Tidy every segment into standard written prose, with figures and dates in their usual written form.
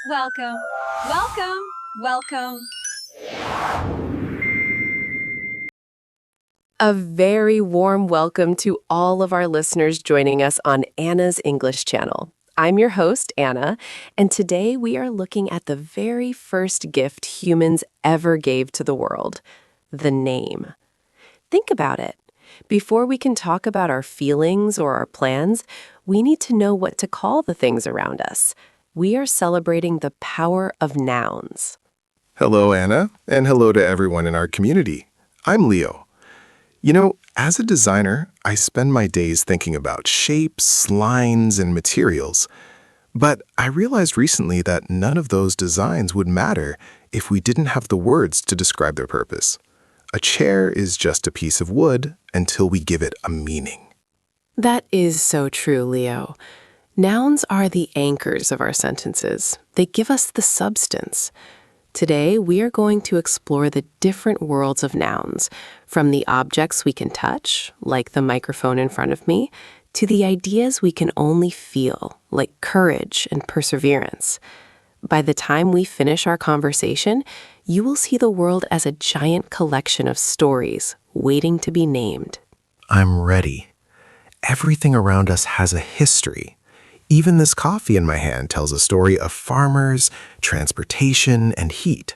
Welcome, welcome, welcome. A very warm welcome to all of our listeners joining us on Anna's English channel. I'm your host, Anna, and today we are looking at the very first gift humans ever gave to the world, the name. Think about it. Before we can talk about our feelings or our plans, we need to know what to call the things around us. We are celebrating the power of nouns. Hello, Anna, and hello to everyone in our community. I'm Leo. As a designer, I spend my days thinking about shapes, lines, and materials. But I realized recently that none of those designs would matter if we didn't have the words to describe their purpose. A chair is just a piece of wood until we give it a meaning. That is so true, Leo. Nouns are the anchors of our sentences. They give us the substance. Today, we are going to explore the different worlds of nouns, from the objects we can touch, like the microphone in front of me, to the ideas we can only feel, like courage and perseverance. By the time we finish our conversation, you will see the world as a giant collection of stories waiting to be named. I'm ready. Everything around us has a history. Even this coffee in my hand tells a story of farmers, transportation, and heat.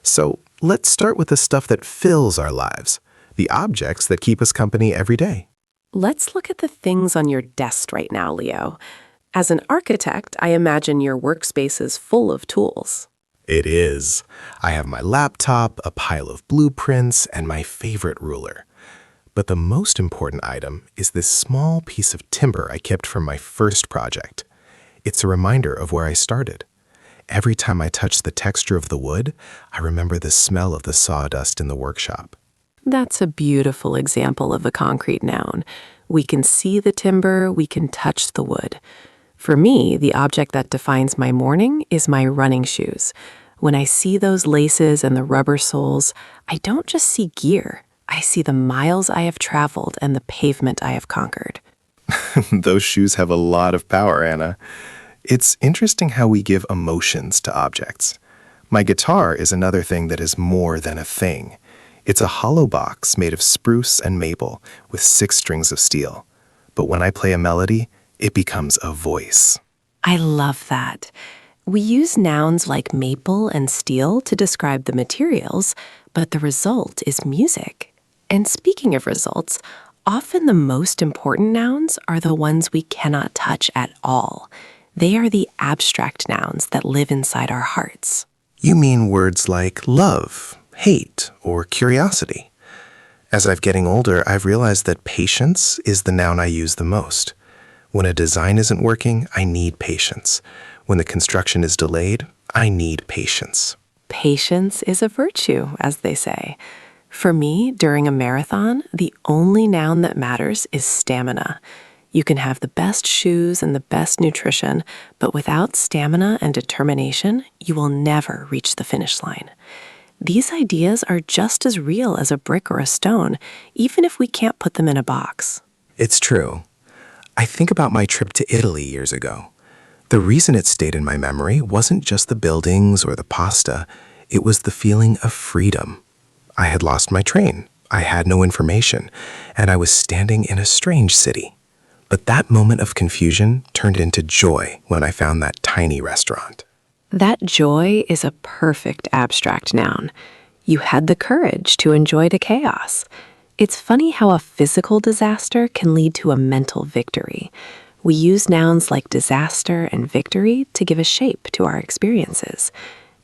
So let's start with the stuff that fills our lives, the objects that keep us company every day. Let's look at the things on your desk right now, Leo. As an architect, I imagine your workspace is full of tools. It is. I have my laptop, a pile of blueprints, and my favorite ruler. But the most important item is this small piece of timber I kept from my first project. It's a reminder of where I started. Every time I touch the texture of the wood, I remember the smell of the sawdust in the workshop. That's a beautiful example of a concrete noun. We can see the timber, we can touch the wood. For me, the object that defines my morning is my running shoes. When I see those laces and the rubber soles, I don't just see gear. I see the miles I have traveled and the pavement I have conquered. Those shoes have a lot of power, Anna. It's interesting how we give emotions to objects. My guitar is another thing that is more than a thing. It's a hollow box made of spruce and maple with 6 strings of steel. But when I play a melody, it becomes a voice. I love that. We use nouns like maple and steel to describe the materials, but the result is music. And speaking of results, often the most important nouns are the ones we cannot touch at all. They are the abstract nouns that live inside our hearts. You mean words like love, hate, or curiosity. As I'm getting older, I've realized that patience is the noun I use the most. When a design isn't working, I need patience. When the construction is delayed, I need patience. Patience is a virtue, as they say. For me, during a marathon, the only noun that matters is stamina. You can have the best shoes and the best nutrition, but without stamina and determination, you will never reach the finish line. These ideas are just as real as a brick or a stone, even if we can't put them in a box. It's true. I think about my trip to Italy years ago. The reason it stayed in my memory wasn't just the buildings or the pasta, it was the feeling of freedom. I had lost my train, I had no information, and I was standing in a strange city. But that moment of confusion turned into joy when I found that tiny restaurant. That joy is a perfect abstract noun. You had the courage to enjoy the chaos. It's funny how a physical disaster can lead to a mental victory. We use nouns like disaster and victory to give a shape to our experiences.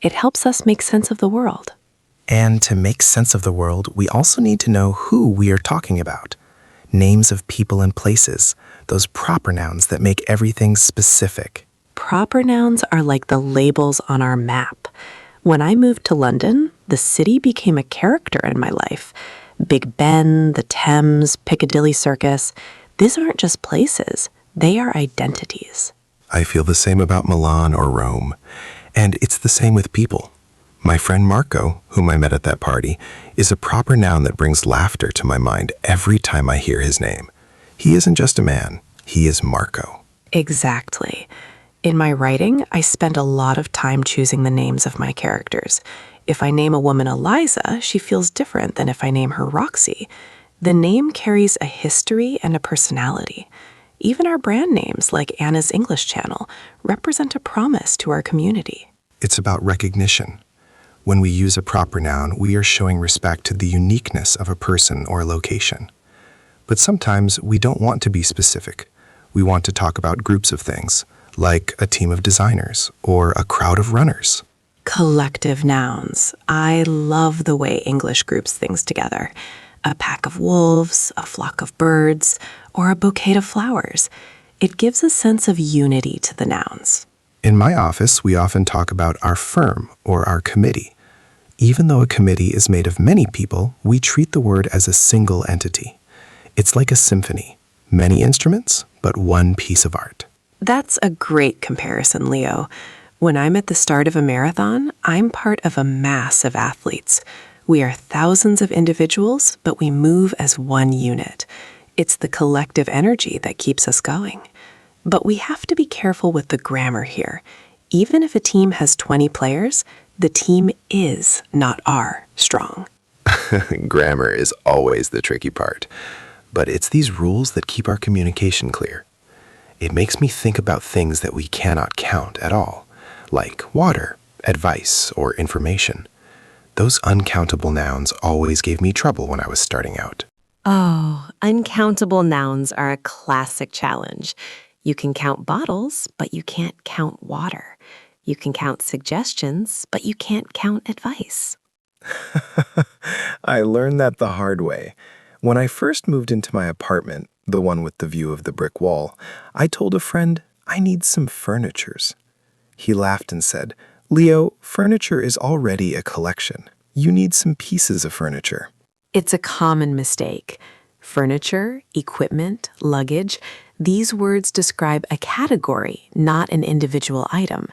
It helps us make sense of the world. And to make sense of the world, we also need to know who we are talking about. Names of people and places, those proper nouns that make everything specific. Proper nouns are like the labels on our map. When I moved to London, the city became a character in my life. Big Ben, the Thames, Piccadilly Circus, these aren't just places, they are identities. I feel the same about Milan or Rome. And it's the same with people. My friend Marco, whom I met at that party, is a proper noun that brings laughter to my mind every time I hear his name. He isn't just a man, he is Marco. Exactly. In my writing, I spend a lot of time choosing the names of my characters. If I name a woman Eliza, she feels different than if I name her Roxy. The name carries a history and a personality. Even our brand names, like Anna's English Channel, represent a promise to our community. It's about recognition. When we use a proper noun, we are showing respect to the uniqueness of a person or location. But sometimes we don't want to be specific. We want to talk about groups of things, like a team of designers or a crowd of runners. Collective nouns. I love the way English groups things together. A pack of wolves, a flock of birds, or a bouquet of flowers. It gives a sense of unity to the nouns. In my office, we often talk about our firm or our committee. Even though a committee is made of many people, we treat the word as a single entity. It's like a symphony. Many instruments, but one piece of art. That's a great comparison, Leo. When I'm at the start of a marathon, I'm part of a mass of athletes. We are thousands of individuals, but we move as one unit. It's the collective energy that keeps us going. But we have to be careful with the grammar here. Even if a team has 20 players, the team is, not are, strong. Grammar is always the tricky part. But it's these rules that keep our communication clear. It makes me think about things that we cannot count at all, like water, advice, or information. Those uncountable nouns always gave me trouble when I was starting out. Oh, uncountable nouns are a classic challenge. You can count bottles, but you can't count water. You can count suggestions, but you can't count advice. I learned that the hard way. When I first moved into my apartment, the one with the view of the brick wall, I told a friend, I need some furnitures. He laughed and said, Leo, furniture is already a collection. You need some pieces of furniture. It's a common mistake. Furniture, equipment, luggage, these words describe a category, not an individual item.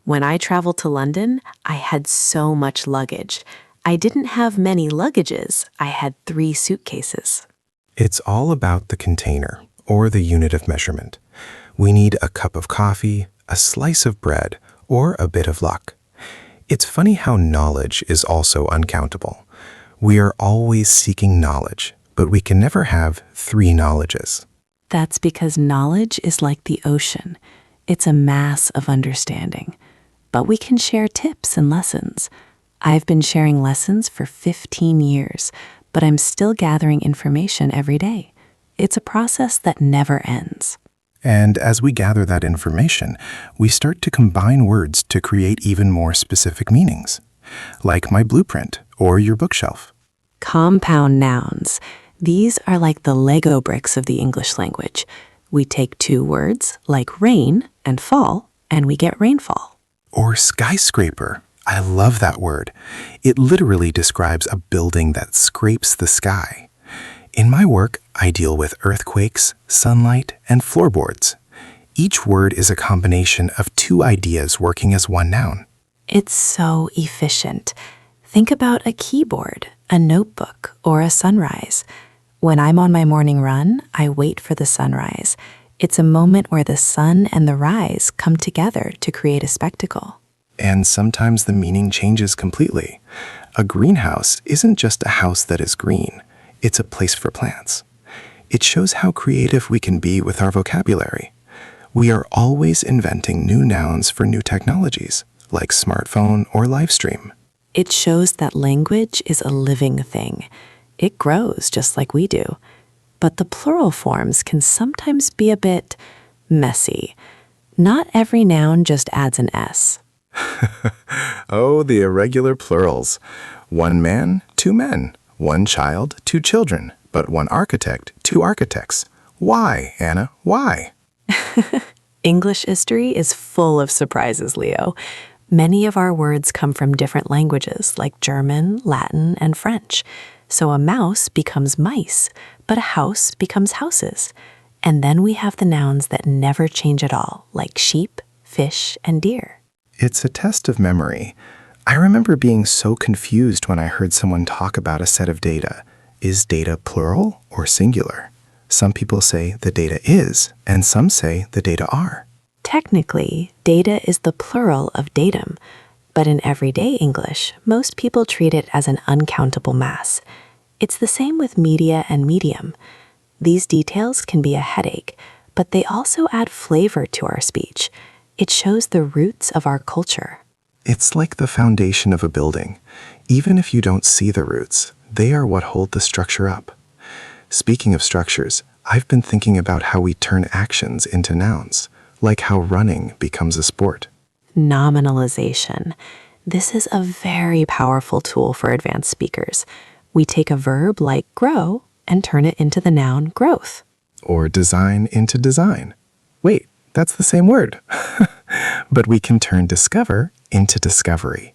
When I traveled to London, I had so much luggage. I didn't have many luggages. I had 3 suitcases. It's all about the container, or the unit of measurement. We need a cup of coffee, a slice of bread, or a bit of luck. It's funny how knowledge is also uncountable. We are always seeking knowledge, but we can never have 3 knowledges. That's because knowledge is like the ocean. It's a mass of understanding. But we can share tips and lessons. I've been sharing lessons for 15 years, but I'm still gathering information every day. It's a process that never ends. And as we gather that information, we start to combine words to create even more specific meanings, like my blueprint or your bookshelf. Compound nouns. These are like the Lego bricks of the English language. We take 2 words, like rain and fall, and we get rainfall. Or skyscraper. I love that word. It literally describes a building that scrapes the sky. In my work, I deal with earthquakes, sunlight, and floorboards. Each word is a combination of 2 ideas working as one noun. It's so efficient. Think about a keyboard, a notebook, or a sunrise. When I'm on my morning run, I wait for the sunrise. It's a moment where the sun and the rise come together to create a spectacle. And sometimes the meaning changes completely. A greenhouse isn't just a house that is green. It's a place for plants. It shows how creative we can be with our vocabulary. We are always inventing new nouns for new technologies, like smartphone or live stream. It shows that language is a living thing. It grows just like we do. But the plural forms can sometimes be a bit messy. Not every noun just adds an S. Oh, the irregular plurals. 1 man, 2 men. 1 child, 2 children. But 1 architect, 2 architects. Why, Anna? Why? English history is full of surprises, Leo. Many of our words come from different languages like German, Latin, and French. So a mouse becomes mice, but a house becomes houses. And then we have the nouns that never change at all, like sheep, fish, and deer. It's a test of memory. I remember being so confused when I heard someone talk about a set of data. Is data plural or singular? Some people say the data is, and some say the data are. Technically, data is the plural of datum, but in everyday English, most people treat it as an uncountable mass. It's the same with media and medium. These details can be a headache, but they also add flavor to our speech. It shows the roots of our culture. It's like the foundation of a building. Even if you don't see the roots, they are what hold the structure up. Speaking of structures, I've been thinking about how we turn actions into nouns, like how running becomes a sport. Nominalization. This is a very powerful tool for advanced speakers. We take a verb like grow and turn it into the noun growth. Or design into design. Wait, that's the same word. But we can turn discover into discovery.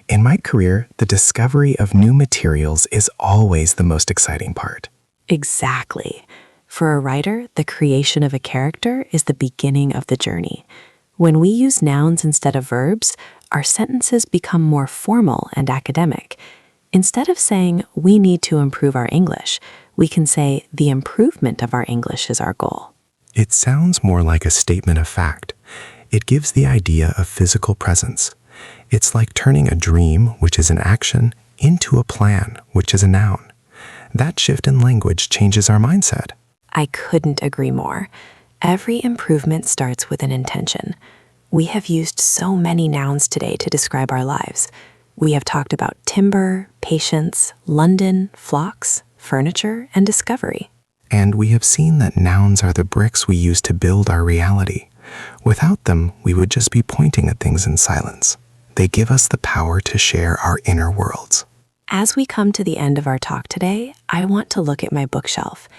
In my career, the discovery of new materials is always the most exciting part. Exactly. For a writer, the creation of a character is the beginning of the journey. When we use nouns instead of verbs, our sentences become more formal and academic. Instead of saying, we need to improve our English, we can say, the improvement of our English is our goal. It sounds more like a statement of fact. It gives the idea of physical presence. It's like turning a dream, which is an action, into a plan, which is a noun. That shift in language changes our mindset. I couldn't agree more. Every improvement starts with an intention. We have used so many nouns today to describe our lives. We have talked about timber, patience, London, flocks, furniture, and discovery. And we have seen that nouns are the bricks we use to build our reality. Without them, we would just be pointing at things in silence. They give us the power to share our inner worlds. As we come to the end of our talk today, I want to look at my bookshelf.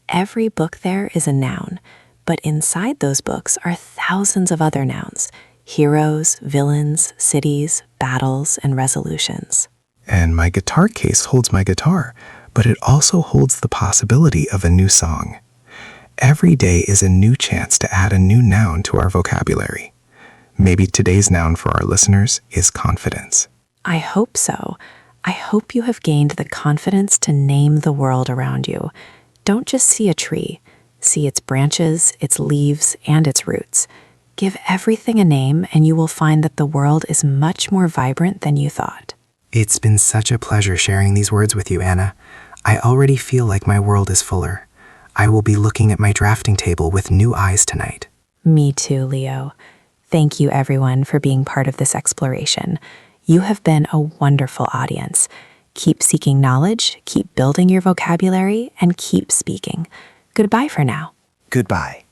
Every book there is a noun, but inside those books are thousands of other nouns: heroes, villains, cities, battles, and resolutions. And my guitar case holds my guitar, but it also holds the possibility of a new song. Every day is a new chance to add a new noun to our vocabulary. Maybe today's noun for our listeners is confidence. I hope so. I hope you have gained the confidence to name the world around you. Don't just see a tree. See its branches, its leaves, and its roots. Give everything a name, and you will find that the world is much more vibrant than you thought. It's been such a pleasure sharing these words with you, Anna. I already feel like my world is fuller. I will be looking at my drafting table with new eyes tonight. Me too, Leo. Thank you, everyone, for being part of this exploration. You have been a wonderful audience. Keep seeking knowledge, keep building your vocabulary, and keep speaking. Goodbye for now. Goodbye.